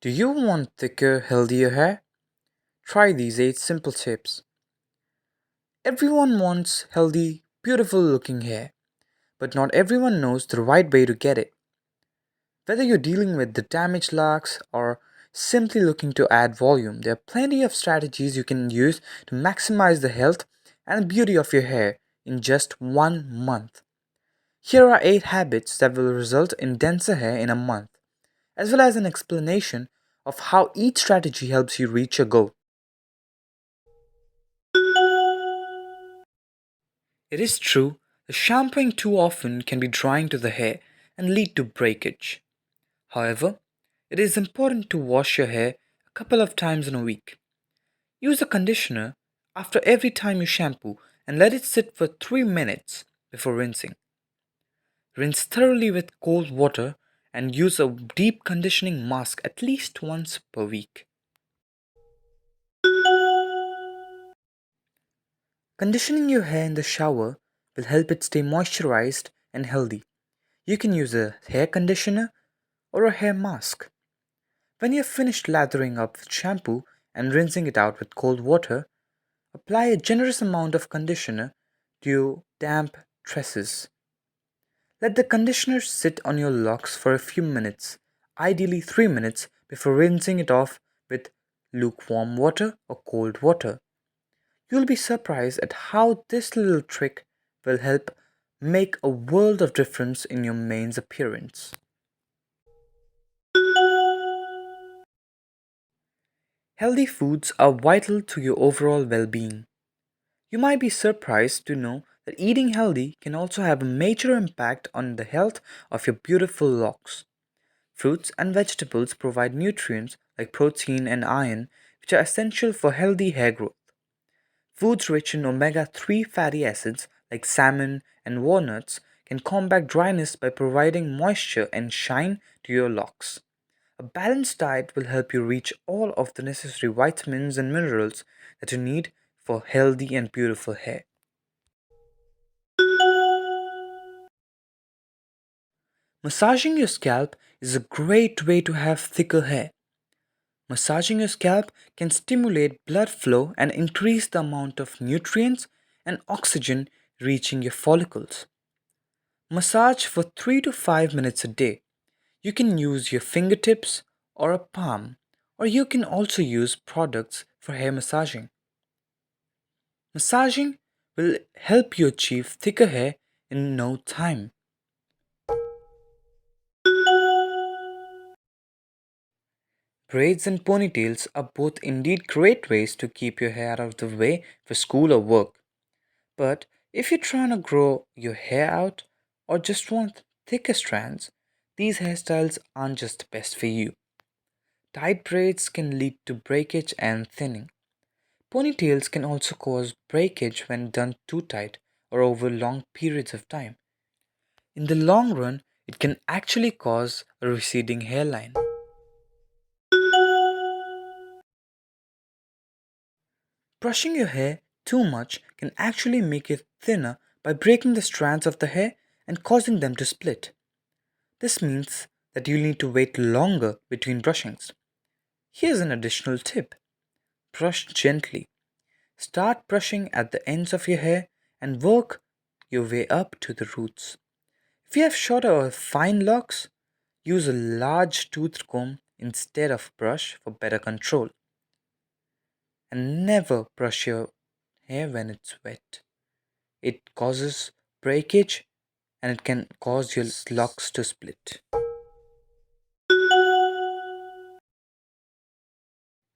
Do you want thicker, healthier hair? Try these 8 simple tips. Everyone wants healthy, beautiful looking hair, but not everyone knows the right way to get it. Whether you're dealing with the damaged locks or simply looking to add volume, there are plenty of strategies you can use to maximize the health and beauty of your hair in just 1 month. Here are 8 habits that will result in denser hair in a month, as well as an explanation of how each strategy helps you reach your goal. It is true that shampooing too often can be drying to the hair and lead to breakage. However, it is important to wash your hair a couple of times in a week. Use a conditioner after every time you shampoo and let it sit for 3 minutes before rinsing. Rinse thoroughly with cold water and use a deep conditioning mask at least once per week. Conditioning your hair in the shower will help it stay moisturized and healthy. You can use a hair conditioner or a hair mask. When you've finished lathering up with shampoo and rinsing it out with cold water, apply a generous amount of conditioner to your damp tresses. Let the conditioner sit on your locks for a few minutes, ideally 3 minutes, before rinsing it off with lukewarm water or cold water. You'll be surprised at how this little trick will help make a world of difference in your mane's appearance. Healthy foods are vital to your overall well being. You might be surprised to know that eating healthy can also have a major impact on the health of your beautiful locks. Fruits and vegetables provide nutrients like protein and iron, which are essential for healthy hair growth. Foods rich in omega 3 fatty acids like salmon and walnuts can combat dryness by providing moisture and shine to your locks. A balanced diet will help you reach all of the necessary vitamins and minerals that you need for healthy and beautiful hair. Massaging your scalp is a great way to have thicker hair. Massaging your scalp can stimulate blood flow and increase the amount of nutrients and oxygen reaching your follicles. Massage for 3 to 5 minutes a day. You can use your fingertips or a palm, or you can also use products for hair massaging. Massaging will help you achieve thicker hair in no time. Braids and ponytails are both indeed great ways to keep your hair out of the way for school or work. But if you're trying to grow your hair out or just want thicker strands, these hairstyles aren't just the best for you. Tight braids can lead to breakage and thinning. Ponytails can also cause breakage when done too tight or over long periods of time. In the long run, it can actually cause a receding hairline. Brushing your hair too much can actually make it thinner by breaking the strands of the hair and causing them to split. This means that you need to wait longer between brushings. Here's an additional tip: brush gently. Start brushing at the ends of your hair and work your way up to the roots. If you have shorter or fine locks, use a large tooth comb instead of brush for better control. And never brush your hair when it's wet. It causes breakage and it can cause your locks to split.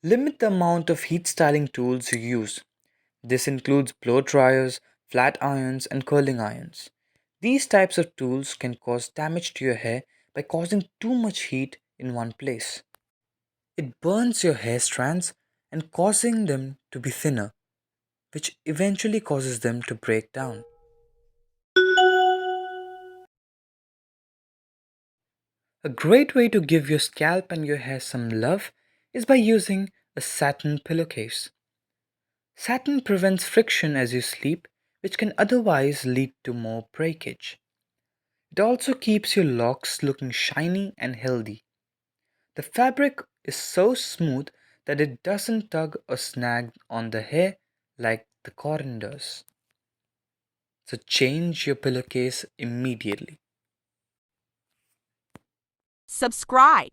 Limit the amount of heat styling tools you use. This includes blow dryers, flat irons, and curling irons. These types of tools can cause damage to your hair by causing too much heat in one place. It burns your hair strands and causing them to be thinner, which eventually causes them to break down. A great way to give your scalp and your hair some love is by using a satin pillowcase. Satin prevents friction as you sleep, which can otherwise lead to more breakage. It also keeps your locks looking shiny and healthy. The fabric is so smooth that it doesn't tug or snag on the hair like the cotton does. So change your pillowcase immediately. Subscribe.